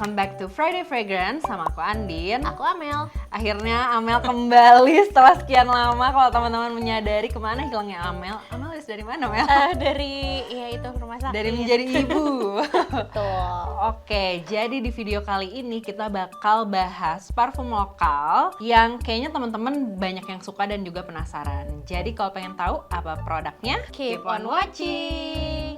welcome back to Friday Fragrance sama aku Andin. Aku Amel. Akhirnya Amel kembali setelah sekian lama. Kalau teman-teman menyadari kemana hilangnya Amel. Amel dari mana, Mel? Dari rumah sakit. Dari menjadi ibu. Betul. Oke, jadi di video kali ini kita bakal bahas parfum lokal yang kayaknya teman-teman banyak yang suka dan juga penasaran. Jadi kalau pengen tahu apa produknya, Keep on watching.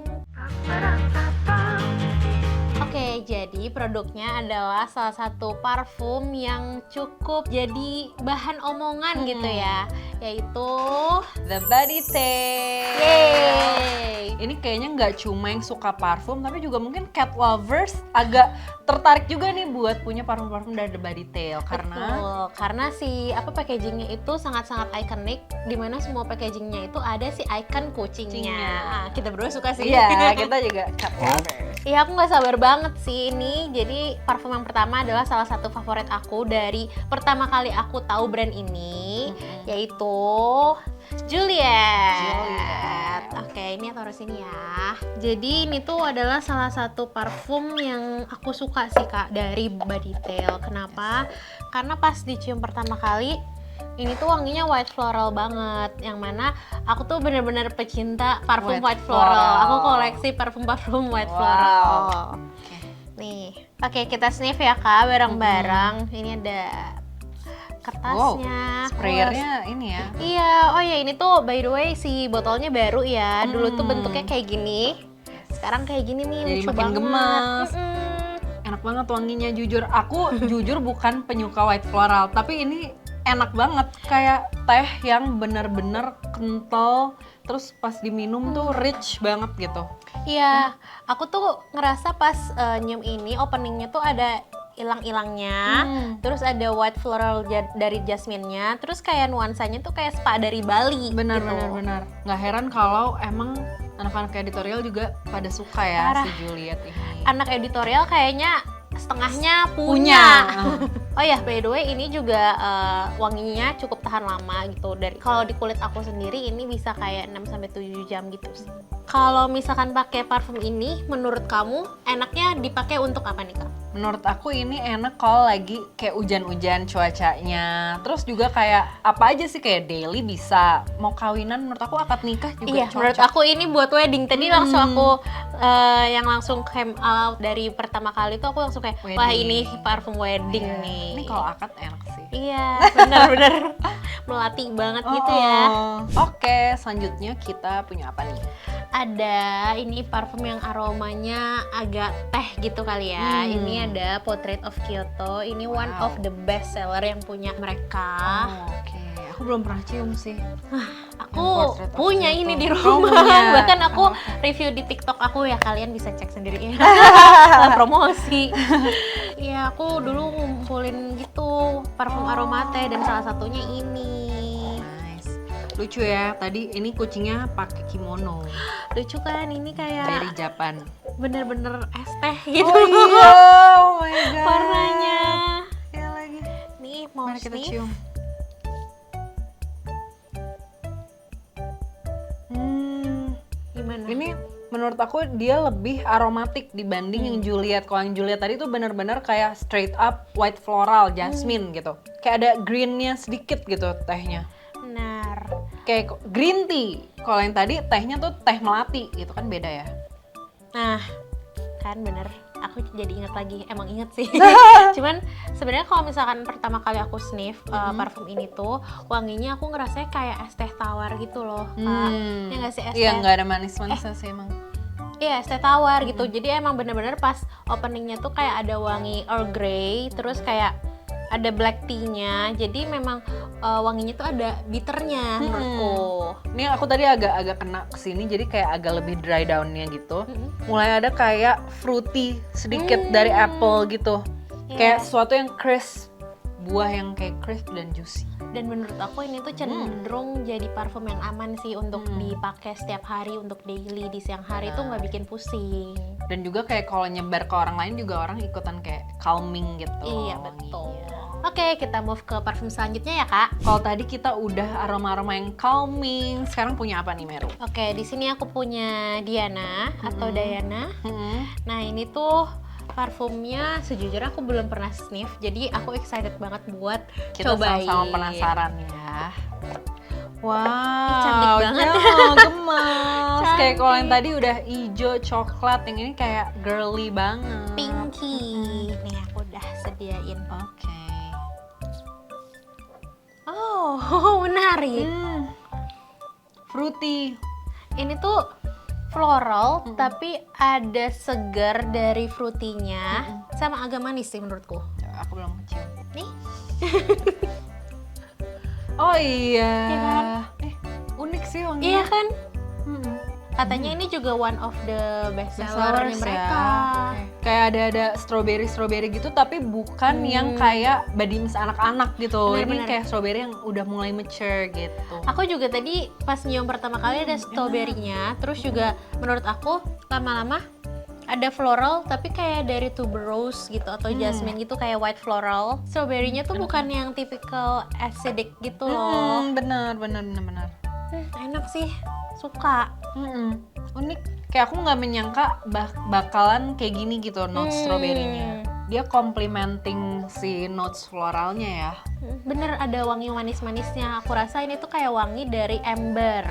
Oke, jadi produknya adalah salah satu parfum yang cukup jadi bahan omongan gitu ya, yaitu The Body Tail. Yeay. Ini kayaknya nggak cuma yang suka parfum, tapi juga mungkin cat lovers agak tertarik juga nih buat punya parfum-parfum dari The Body Tail karena si packagingnya itu sangat-sangat ikonik, dimana semua packagingnya itu ada si icon kucingnya. Nah, kita berdua suka sih. Iya, kita juga cat lovers. Iya, aku nggak sabar banget sih ini. Jadi parfum yang pertama adalah salah satu favorit aku dari pertama kali aku tahu brand ini, yaitu Juliet. Oke, ini taruh sini ya. Jadi ini tuh adalah salah satu parfum yang aku suka sih Kak dari Body Tail. Kenapa? Karena pas dicium pertama kali ini tuh wanginya white floral banget, yang mana aku tuh bener-bener pecinta parfum white floral. Aku koleksi parfum-parfum white floral. Nih, oke kita sniff ya Kak, bareng-bareng. Ini ada kertasnya. Sprayernya ini ya. Iya, oh ya ini tuh by the way si botolnya baru ya. Dulu tuh bentuknya kayak gini, sekarang kayak gini nih. Jadi lucu makin banget. gemas. Enak banget wanginya, jujur. Aku jujur bukan penyuka white floral, tapi ini enak banget, kayak teh yang bener-bener kental, terus pas diminum tuh rich banget gitu. Iya, aku tuh ngerasa pas nyium ini openingnya tuh ada ilang-ilangnya, terus ada white floral dari jasmine-nya, terus kayak nuansanya tuh kayak spa dari Bali. Benar. Nggak heran kalau emang anak-anak editorial juga pada suka ya. Parah. Si Juliet ini. Anak editorial kayaknya setengahnya punya. Oh ya, by the way ini juga wanginya cukup tahan lama gitu. Dari kalau di kulit aku sendiri ini bisa kayak 6-7 jam gitu sih. Kalau misalkan pakai parfum ini, menurut kamu enaknya dipakai untuk apa nih Kak? Menurut aku ini enak kalau lagi kayak hujan-hujan cuacanya. Terus juga kayak apa aja sih, kayak daily bisa. Mau kawinan menurut aku, akad nikah juga iya, cocok. Menurut aku ini buat wedding. Tadi langsung aku yang langsung came out dari pertama kali tuh aku langsung kayak wedding. Wah ini parfum wedding nih. Ini kalau akad enak sih. Iya, benar-benar melati banget gitu ya. Oke, selanjutnya kita punya apa nih? Ada ini parfum yang aromanya agak teh gitu kali ya. Ini ada Portrait of Kyoto. Ini one of the best seller yang punya mereka. Oke. Aku belum pernah cium sih. Aku punya ini di rumah. Bahkan aku review di TikTok aku ya, kalian bisa cek sendiri ya. Promosi. Iya, aku dulu ngumpulin gitu parfum aroma teh dan salah satunya ini. Lucu ya, tadi ini kucingnya pakai kimono. Lucu kan, ini kayak dari Japan. Bener-bener es teh gitu. Oh iya, oh my god. Warnanya. Ya lagi. Nih mau mari kita cium. Gimana? Ini menurut aku dia lebih aromatik dibanding yang Juliet. Kalau yang Juliet tadi tuh bener-bener kayak straight up white floral, jasmine gitu. Kayak ada greennya sedikit gitu tehnya. Benar. Kayak green tea. Kalau yang tadi tehnya tuh teh melati, gitu kan beda ya. Nah, kan bener. Aku jadi ingat lagi, emang inget sih. Cuman sebenarnya kalau misalkan pertama kali aku sniff parfum ini tuh, wanginya aku ngerasanya kayak es teh tawar gitu loh. Ya nggak sih es teh? Iya, nggak ada manis-manisnya sih emang. Iya, es teh tawar gitu. Jadi emang bener-bener pas openingnya tuh kayak ada wangi Earl Grey, terus kayak ada black tea-nya. Jadi memang wanginya tuh ada bitternya menurutku. Ini aku tadi agak kena kesini, jadi kayak agak lebih dry down-nya gitu. Mulai ada kayak fruity sedikit dari apple gitu. Kayak sesuatu yang crisp, buah yang kayak crisp dan juicy. Dan menurut aku ini tuh cenderung jadi parfum yang aman sih untuk dipakai setiap hari, untuk daily di siang hari tuh nggak bikin pusing. Dan juga kayak kalau nyebar ke orang lain juga orang ikutan kayak calming gitu. Iya betul. Oke, kita move ke parfum selanjutnya ya Kak. Kalau tadi kita udah aroma-aroma yang calming, sekarang punya apa nih Meru? Oke, di sini aku punya Diana atau Diana. Nah ini tuh parfumnya sejujurnya aku belum pernah sniff, jadi aku excited banget buat Kita cobain. sama-sama penasaran ya. Ih, cantik Wow, banget. gemas. Kayak kalau yang Cantik. tadi udah hijau coklat, yang ini kayak girly banget. Pinky. Nih aku udah sediain. Oke. Oh, menarik. Fruity. Ini tuh floral, tapi ada segar dari fruitynya, sama agak manis sih menurutku. Aku belum kecium. Nih, Oh iya. Iya kan? Unik sih wanginya. iya kan? Mm-mm. Katanya ini juga one of the best Bestsellers sellernya mereka. ya. Kayak ada strawberry gitu, tapi bukan yang kayak body mist anak-anak gitu. Ini Bener-bener. kayak strawberry yang udah mulai mature gitu. Aku juga tadi pas nyium pertama kali ada strawberry-nya, terus juga menurut aku lama-lama ada floral tapi kayak dari tuberose gitu atau jasmine gitu kayak white floral. Strawberry-nya tuh bukan yang typical acidic gitu loh. Bener. Enak sih, suka. Unik. Kayak aku nggak menyangka bakalan kayak gini gitu notes strawberry-nya. Dia complementing si notes floralnya ya. Bener ada wangi manis-manisnya. Aku rasa ini tuh kayak wangi dari ember.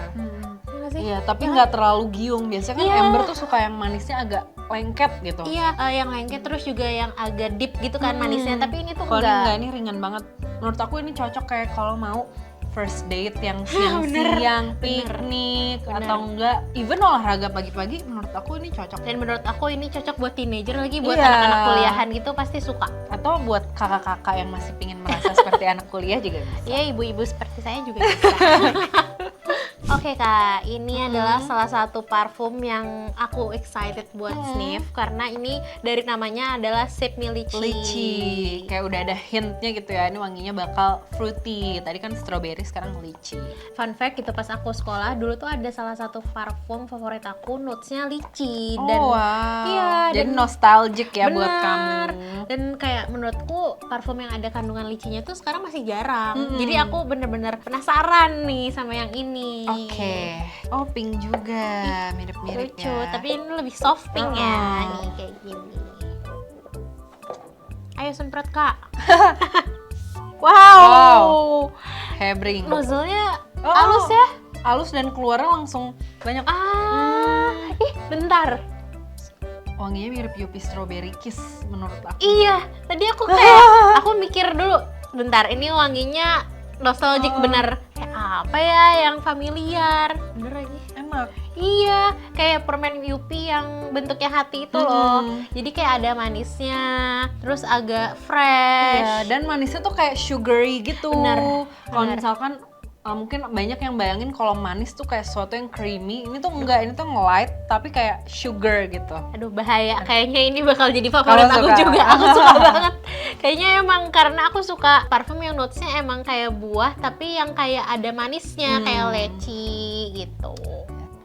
Iya nggak sih? Iya, tapi nggak terlalu giung. Biasanya kan Iya. ember tuh suka yang manisnya agak lengket gitu. Iya, yang lengket terus juga yang agak deep gitu kan manisnya. Tapi ini tuh Kalau ini enggak. enggak, ini ringan banget. Menurut aku ini cocok kayak kalau mau first date yang siang-siang, piknik, atau enggak even olahraga pagi-pagi, menurut aku ini cocok. Dan menurut aku ini cocok buat teenager lagi, buat Iya. anak-anak kuliahan gitu pasti suka. Atau buat kakak-kakak yang masih pingin merasa seperti anak kuliah juga bisa. Iya, ibu-ibu seperti saya juga bisa. Oke Kak, ini adalah salah satu parfum yang aku excited buat sniff karena ini dari namanya adalah Sip Me Lychee. Lychee, kayak udah ada hintnya gitu ya, ini wanginya bakal fruity. Tadi kan strawberry, sekarang lychee. Fun fact gitu, pas aku sekolah dulu tuh ada salah satu parfum favorit aku, notesnya lychee. Oh Dan wow, iya, jadi dan- nostalgic ya buat Benar. kamu. Dan kayak menurutku parfum yang ada kandungan licinya tuh sekarang masih jarang. Jadi aku bener-bener penasaran nih sama yang ini. Oke, oh pink juga, mirip-mirip Lucu, ya. tapi ini lebih soft pink ya. Uh-uh. Nih kayak gini. Ayo semprot Kak. Wow. Hebring. Nozzle-nya Oh. halus ya. Halus dan keluarnya langsung banyak. Ih bentar. Wanginya mirip Yupi Strawberry Kiss menurut aku. Iya, tadi aku kayak aku mikir dulu, bentar ini wanginya nostalgic bener. Kayak apa ya yang familiar? Bener lagi. Enak. Iya, kayak permen Yupi yang bentuknya hati itu loh. Jadi kayak ada manisnya, terus agak fresh. Iya, dan manisnya tuh kayak sugary gitu. Bener, Kalau bener. misalkan mungkin banyak yang bayangin kalau manis tuh kayak sesuatu yang creamy. Ini tuh enggak, ini tuh nge-light tapi kayak sugar gitu. Aduh bahaya, kayaknya ini bakal jadi favorit Kamu aku suka? juga. Aku suka banget. Kayaknya emang karena aku suka parfum yang notesnya emang kayak buah tapi yang kayak ada manisnya, kayak leci gitu.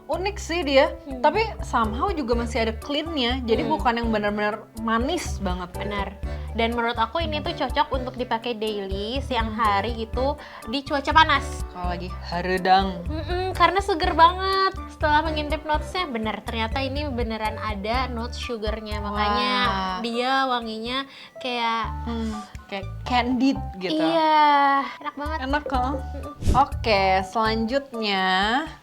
Unik sih dia, tapi somehow juga masih ada clean-nya. Jadi bukan yang benar-benar manis banget. Benar. Dan menurut aku ini tuh cocok untuk dipakai daily, siang hari gitu, di cuaca panas. Kalau lagi haredang. Karena seger banget. Setelah mengintip notesnya, bener ternyata ini beneran ada notes sugarnya. Makanya Wah. dia wanginya kayak Kayak candied gitu. iya, enak banget. Enak kok. Oke, selanjutnya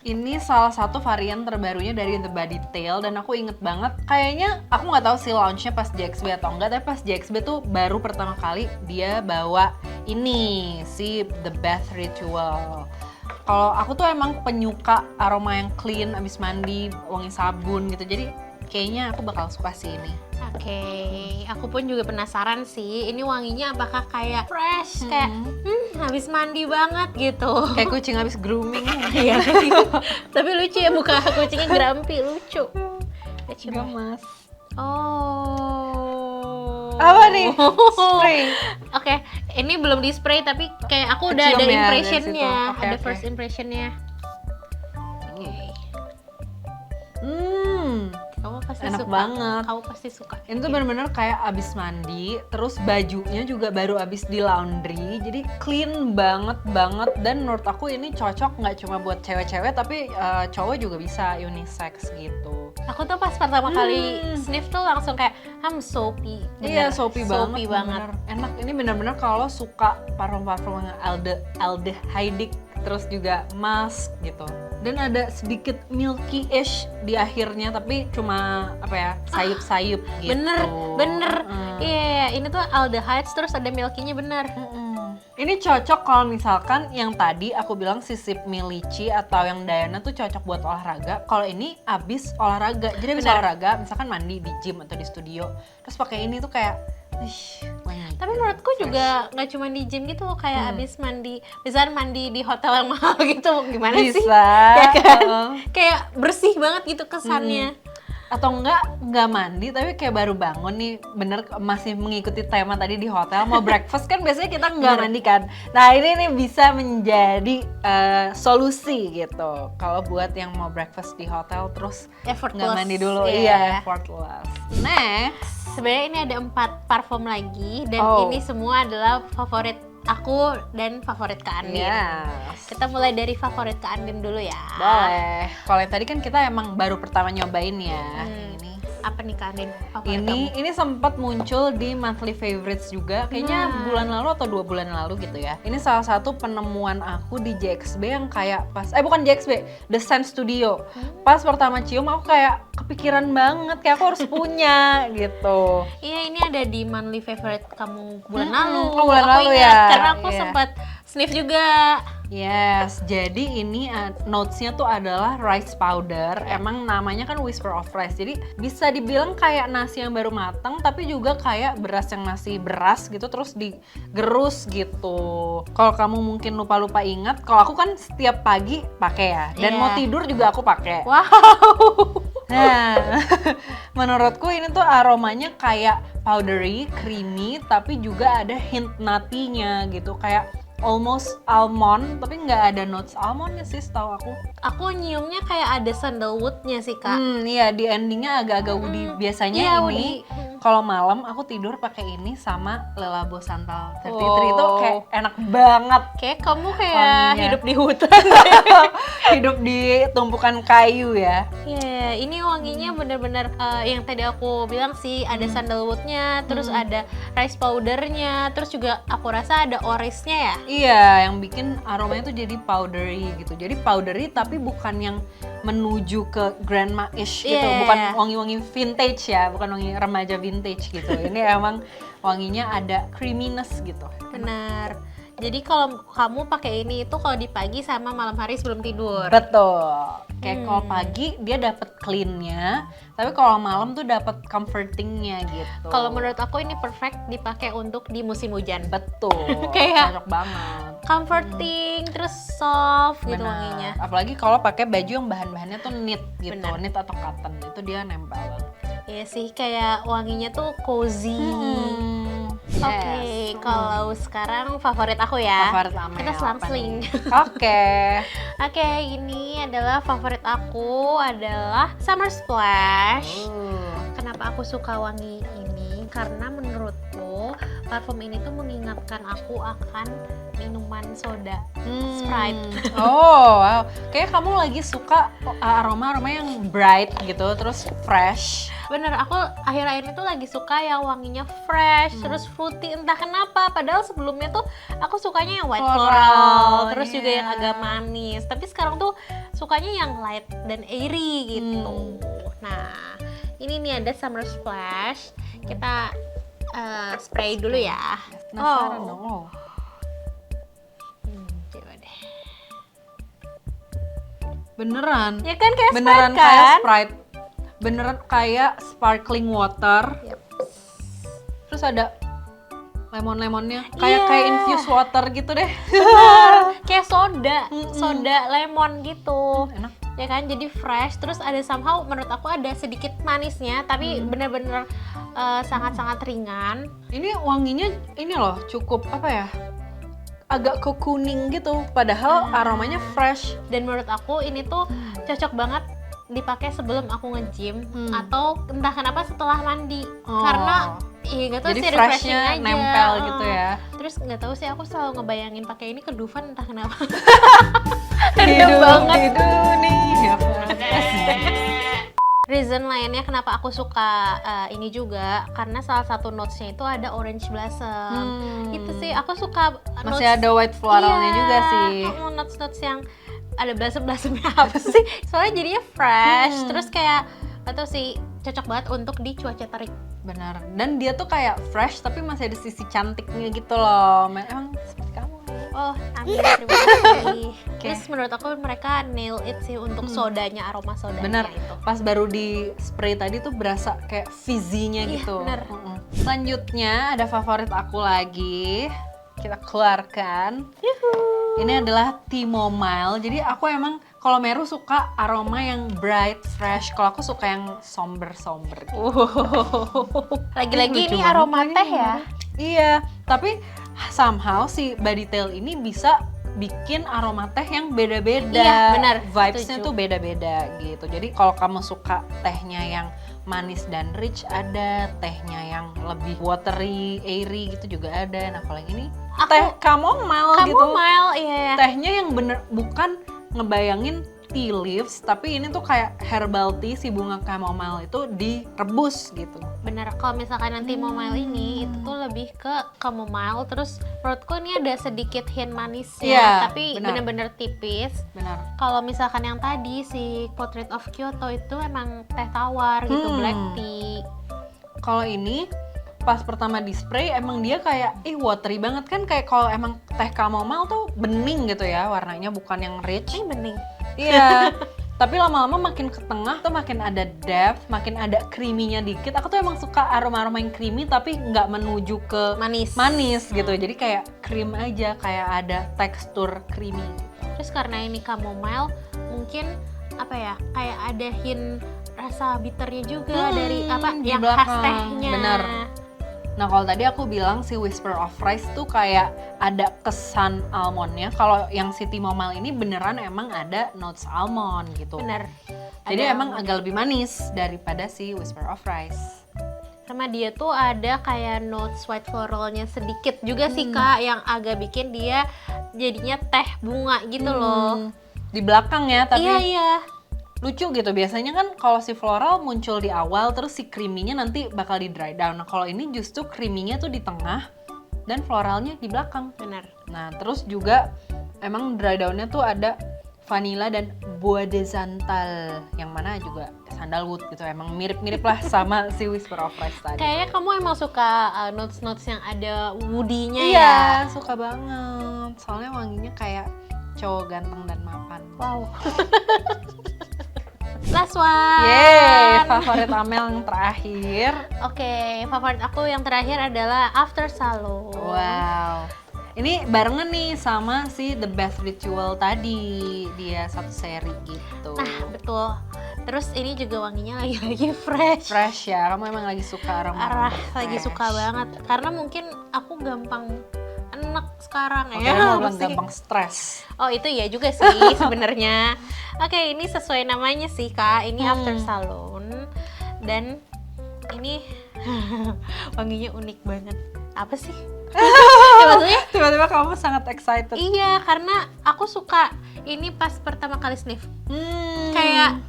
ini salah satu varian terbarunya dari The Body Tale dan aku inget banget. Kayaknya aku nggak tahu sih launchnya pas JXB atau enggak, tapi pas JXB tuh baru pertama kali dia bawa ini si The Bath Ritual. Kalau aku tuh emang penyuka aroma yang clean abis mandi, wangi sabun gitu. Jadi kayaknya aku bakal suka sih ini. Oke, aku pun juga penasaran sih. Ini wanginya apakah kayak fresh, kayak habis mandi banget gitu. Kayak kucing abis grooming. Iya. Tapi lucu ya muka kucingnya grumpy, lucu. Kita coba. Gemas. Oh. Apa nih? Spray. Oke, ini belum di spray tapi kayak aku udah Kecium ada ya dari impressionnya, situ. Oke, ada oke. first impressionnya. Kamu pasti Enak suka. banget. Kamu pasti suka. Ini tuh bener-bener kayak abis mandi, terus bajunya juga baru abis di laundry, jadi clean banget. Dan menurut aku ini cocok nggak cuma buat cewek-cewek, tapi cowok juga bisa unisex gitu. Aku tuh pas pertama kali sniff tuh langsung kayak soapy. Iya, Bener, soapy banget. banget. Bener. Enak, ini bener-bener kalau suka parfum-parfum yang aldehydic, terus juga musk gitu. Dan ada sedikit milky-ish di akhirnya, tapi cuma apa ya, sayup-sayup gitu. Bener. Iya, ini tuh aldehydes terus ada milky-nya bener. Ini cocok kalau misalkan yang tadi aku bilang sisip milici atau yang Diana tuh cocok buat olahraga. Kalau ini abis olahraga, jadi abis Bener. olahraga misalkan mandi di gym atau di studio, terus pakai ini tuh kayak, wangi. Tapi menurutku juga nggak cuma di gym gitu, kayak abis mandi, misalnya mandi di hotel yang mahal gitu, gimana sih? Bisa. Ya kan? Kayak bersih banget gitu kesannya. Atau enggak mandi tapi kayak baru bangun nih, bener masih mengikuti tema tadi di hotel, mau breakfast kan biasanya kita nggak mandi kan. Nah ini nih bisa menjadi solusi gitu kalau buat yang mau breakfast di hotel terus Effortless. nggak mandi dulu. Iya. Iya, effortless. Next, Sebenarnya ini ada 4 parfum lagi dan Oh. ini semua adalah favorit aku dan favorit Kak Andin. yes. Kita mulai dari favorit Kak Andin dulu ya. Boleh. Kalau yang tadi kan kita emang baru pertama nyobain ya. Ini Apa nih Kak Andin favorit kamu? ini sempat muncul di monthly favorites juga, kayaknya bulan lalu atau 2 bulan lalu gitu ya. Ini salah satu penemuan aku di JXB yang kayak pas, bukan JXB, The Scent Studio. Pas pertama cium aku kayak kepikiran banget, kayak aku harus punya gitu. Iya, ini ada di monthly favorite kamu bulan lalu. Oh, bulan Aku lalu ingat, ya? karena aku Iya. sempat sniff juga. Yes, jadi ini notes-nya tuh adalah rice powder. Emang namanya kan Whisper of Rice. Jadi bisa dibilang kayak nasi yang baru matang, tapi juga kayak beras yang masih beras gitu, terus digerus gitu. Kalau kamu mungkin lupa-lupa ingat, kalau aku kan setiap pagi pakai ya, dan Iya. mau tidur juga aku pakai. Wow. Nah, menurutku ini tuh aromanya kayak powdery, creamy, tapi juga ada hint nutty-nya gitu, kayak almost almond, tapi nggak ada notes almondnya sih setahu aku. Aku nyiumnya kayak ada sandalwoodnya sih Kak. Iya, di endingnya agak-agak woody. Biasanya Iya, ini woody. kalau malam aku tidur pakai ini sama Le Labo Santal 33 Oh. itu kayak enak banget. Kayak kamu kayak Wanginya. hidup di hutan. Hidup di tumpukan kayu ya. Iya, ini wanginya bener-bener yang tadi aku bilang sih, ada sandalwoodnya, terus ada rice powdernya, terus juga aku rasa ada orisnya ya. Iya, yang bikin aromanya tuh jadi powdery gitu. Jadi powdery tapi bukan yang menuju ke grandma-ish gitu. Iya. Bukan wangi-wangi vintage ya, bukan wangi remaja vintage gitu. Ini emang wanginya ada creaminess gitu. Benar. Jadi kalau kamu pakai ini itu kalau di pagi sama malam hari sebelum tidur. Betul. Kayak kalau pagi dia dapat clean-nya, tapi kalau malam tuh dapat comforting-nya gitu. Kalau menurut aku ini perfect dipakai untuk di musim hujan. betul, Kayak- cocok banget. Comforting, terus soft gitu Benar. wanginya. Apalagi kalau pakai baju yang bahan-bahannya tuh knit gitu, Benar. knit atau cotton, itu dia nempel banget. Iya sih, kayak wanginya tuh cozy. Oke, Yes. kalau sekarang favorit aku ya. Favorit Amel Kita apa selang-seling. nih? Oke. Oke, ini adalah favorit aku adalah Summer Splash. Kenapa aku suka wangi ini? Karena menurutku parfum ini tuh mengingatkan aku akan minuman soda. Sprite. Oh, wow. Kayak kamu lagi suka aroma-aroma yang bright gitu, terus fresh. Bener, aku akhir-akhir itu lagi suka yang wanginya fresh, terus fruity, entah kenapa. Padahal sebelumnya tuh aku sukanya yang white Floral, floral, terus juga iya. yang agak manis. Tapi sekarang tuh sukanya yang light dan airy gitu. Nah, ini nih ada Summer Splash. Kita spray dulu ya. Penasaran dong. Oh. Coba deh. Beneran. Ya kan kayak Beneran Sprite kan? kayak Sprite. Beneran kayak sparkling water. Yep. Terus ada lemon-lemonnya. Kayak Iya. infused water gitu deh. Kayak soda lemon gitu. Enak. Ya kan, jadi fresh, terus ada somehow menurut aku ada sedikit manisnya, tapi bener-bener sangat-sangat ringan. Ini wanginya ini loh cukup apa ya? Agak ke kuning gitu. Padahal aromanya fresh. Dan menurut aku ini tuh cocok banget dipakai sebelum aku nge-gym atau entah kenapa setelah mandi. Oh. Karena nggak tahu Jadi sih, refreshing freshnya aja. nempel gitu ya. Terus nggak tahu sih, aku selalu ngebayangin pakai ini ke Dufan entah kenapa. Hidup banget. di dunia fantasi. Reason lainnya kenapa aku suka ini juga karena salah satu notes-nya itu ada orange blossom. Itu sih aku suka Masih ada white floralnya juga sih. Notes yang ada blossom-blossomnya apa sih? Soalnya jadinya fresh, terus kayak atau sih cocok banget untuk di cuaca terik. Benar. Dan dia tuh kayak fresh tapi masih ada sisi cantiknya gitu loh. Emang seperti kamu. Oh, amin, terima kasih. Terus menurut aku mereka nail it sih untuk sodanya, aroma sodanya. Bener, itu. pas baru di spray tadi tuh berasa kayak fizzy-nya gitu. Bener. Selanjutnya ada favorit aku lagi, kita keluarkan. Ini adalah Timomile. Jadi aku emang kalau Meru suka aroma yang bright, fresh. Kalau aku suka yang somber-somber gitu. Lagi-lagi Lucu ini banget aroma lagi teh nih. ya. Iya, tapi somehow si body tail ini bisa bikin aroma teh yang beda-beda. Iya, benar. Vibes-nya Setuju. tuh beda-beda gitu. Jadi kalau kamu suka tehnya yang manis dan rich ada, tehnya yang lebih watery, airy gitu juga ada. Nah kalau yang ini teh chamomile gitu. Chamomile, iya. Tehnya yang bener bukan ngebayangin tea leaves, tapi ini tuh kayak herbal tea, si bunga chamomile itu direbus gitu. Bener, kalau misalkan nanti chamomile ini itu tuh lebih ke chamomile, terus menurutku ini ada sedikit hint manisnya, Iya, tapi benar. bener-bener tipis. Benar. Kalau misalkan yang tadi si Portrait of Kyoto itu emang teh tawar gitu, black tea. Kalau ini pas pertama di spray emang dia kayak watery banget kan, kayak kalau emang teh chamomile tuh bening gitu ya warnanya, bukan yang rich. Ini bening. Iya. Tapi lama-lama makin ke tengah tuh makin ada depth, makin ada creamy-nya dikit. Aku tuh emang suka aroma-aroma yang creamy tapi nggak menuju ke Manis. gitu. Jadi kayak cream aja, kayak ada tekstur creamy gitu. Terus karena ini chamomile, mungkin apa ya, kayak ada hint rasa bitternya juga dari apa di yang belakang. khas tehnya. Bener. Nah kalau tadi aku bilang si Whisper of Rice tuh kayak ada kesan almondnya. Kalau yang si Timomile ini beneran emang ada notes almond gitu. Bener. Jadi Ada emang agak lebih manis daripada si Whisper of Rice. sama dia tuh ada kayak notes white floralnya sedikit juga sih Kak, yang agak bikin dia jadinya teh bunga gitu loh. Di belakang ya, tapi Iya. lucu gitu. Biasanya kan kalau si floral muncul di awal, terus si creamy-nya nanti bakal di dry down. Nah kalau ini justru creamy-nya tuh di tengah dan floralnya di belakang. Benar. Nah terus juga emang dry down-nya tuh ada vanilla dan bois de santal, yang mana juga sandalwood gitu. Emang mirip-mirip lah sama si Whisper of Rice tadi. Kayaknya kamu emang suka notes-notes yang ada woody-nya ya. Iya, suka banget. Soalnya wanginya kayak cowok ganteng dan mapan. Wow. Last one. Yeay, favorit Amel yang terakhir. Oke, favorit aku yang terakhir adalah After Salon. Wow. Ini barengan nih sama si The Bath Ritual tadi. Dia satu seri gitu. Nah, betul. Terus ini juga wanginya lagi-lagi fresh. Fresh ya, kamu emang lagi suka aroma Lagi fresh. suka banget. Karena mungkin aku gampang enak sekarang Oke, ya. mau Apa bilang sih? gampang stres. Oh itu ya juga sih sebenarnya. Oke, ini sesuai namanya sih Kak. Ini After Salon dan ini wanginya unik banget. Apa sih? Ya, maksudnya Tiba-tiba kamu sangat excited. iya, karena aku suka ini pas pertama kali sniff. Kayak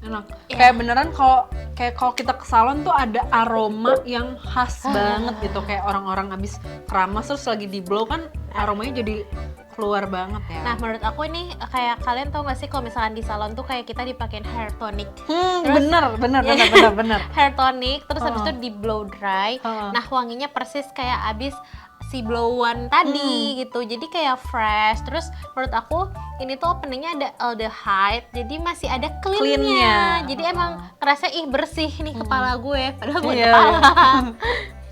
enak. Ya. Kayak beneran kalau kita ke salon tuh ada aroma yang khas banget gitu. Kayak orang-orang abis keramas terus lagi di blow kan aromanya jadi keluar banget ya. nah, menurut aku ini kayak kalian tau gak sih kalau misalkan di salon tuh kayak kita dipakein hair tonic. Terus- bener. Hair tonic terus habis itu di blow dry. Nah, wanginya persis kayak abis si blow-on tadi gitu. Jadi kayak fresh. Terus menurut aku ini tuh openingnya ada aldehyde. Jadi masih ada clean-nya. Clean-nya. Jadi emang ngerasa bersih nih kepala gue. Padahal gue Iya, kepala.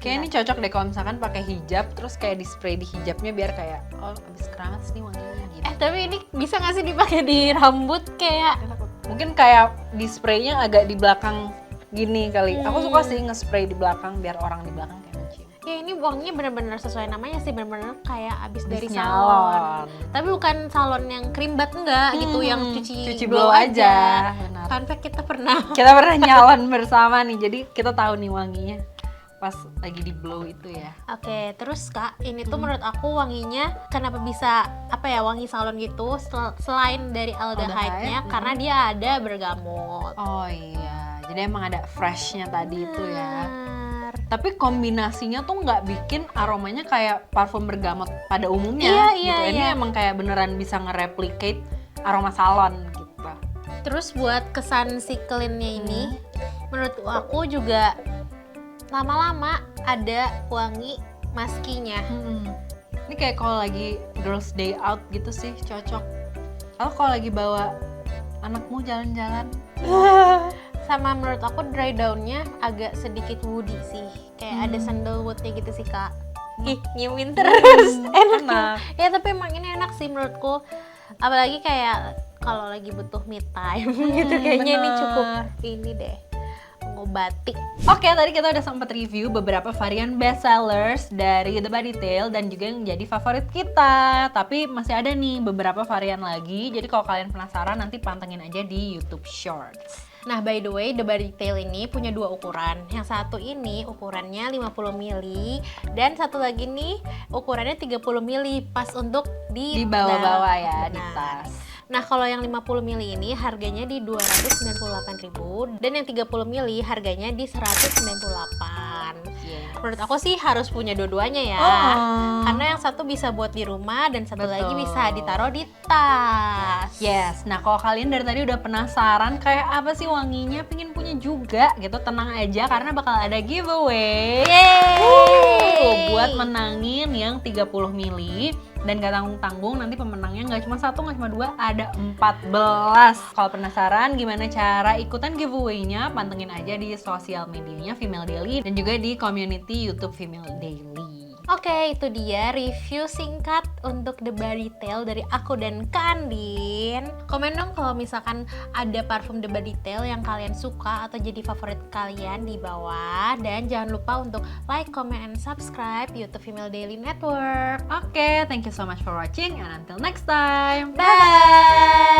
Kayak ini cocok deh kalau misalkan pakai hijab terus kayak di spray di hijabnya biar kayak abis keramas nih wanginya gitu. Tapi ini bisa gak sih dipakai di rambut kayak Mungkin kayak di spraynya agak di belakang gini kali. Aku suka sih nge-spray di belakang biar orang di belakang kayak mencium. ya ini wanginya bener-bener sesuai namanya sih, bener-bener kayak abis dari Abis salon. nyalon. Tapi bukan salon yang cream bath enggak gitu, yang cuci blow aja. Benar. Fun fact, kita pernah. Kita pernah nyalon bersama nih, jadi kita tahu nih wanginya pas lagi di blow itu ya. Oke, terus Kak, ini tuh menurut aku wanginya kenapa bisa wangi salon gitu selain dari aldehyde-nya, Aldehyde, karena dia ada bergamot. Oh iya, jadi emang ada freshnya tadi itu ya. Benar. Tapi kombinasinya tuh nggak bikin aromanya kayak parfum bergamot pada umumnya Iya, gitu. Ini iya. emang kayak beneran bisa nge-replicate aroma salon gitu. Terus buat kesan si clean-nya ini, menurut aku juga lama-lama ada wangi maskinya. Ini kayak kalau lagi girls day out gitu sih cocok. Atau kalau lagi bawa anakmu jalan-jalan. Sama menurut aku dry down-nya agak sedikit woody sih. Kayak ada sandalwood-nya gitu sih, Kak. Ih, nyiumin terus. Enak. Ya, tapi emang ini enak sih menurutku. Apalagi kayak kalau lagi butuh me time gitu, kayaknya ini bener. cukup ini deh, mengobati. Oke, tadi kita udah sempat review beberapa varian best sellers dari The Body Tale dan juga yang jadi favorit kita. Tapi masih ada nih beberapa varian lagi. Jadi kalau kalian penasaran nanti pantengin aja di YouTube Shorts. Nah, by the way, The Body Tale ini punya dua ukuran. Yang satu ini ukurannya 50 ml dan satu lagi nih ukurannya 30 ml, pas untuk Di bawah-bawah ya, di Nah. tas. Nah, kalau yang 50 ml ini harganya di 298.000 dan yang 30 ml harganya di 198. Yeah. Menurut aku sih harus punya dua-duanya ya. Karena yang satu bisa buat di rumah dan satu Betul. lagi bisa ditaruh di tas. Yes, nah kalau kalian dari tadi udah penasaran kayak apa sih wanginya, pengen punya juga gitu, tenang aja karena bakal ada giveaway. Yeay! Buat menangin yang 30 ml dan gak tanggung-tanggung, nanti pemenangnya nggak cuma satu, nggak cuma dua, ada 14. Kalau penasaran gimana cara ikutan giveaway-nya, pantengin aja di sosial medianya Female Daily dan juga di community YouTube Female Daily. Oke, itu dia review singkat untuk The Body Tale dari aku dan Kak Andin. Komen dong kalau misalkan ada parfum The Body Tale yang kalian suka atau jadi favorit kalian di bawah. Dan jangan lupa untuk like, comment, and subscribe YouTube Female Daily Network. Oke, thank you so much for watching and until next time. Bye!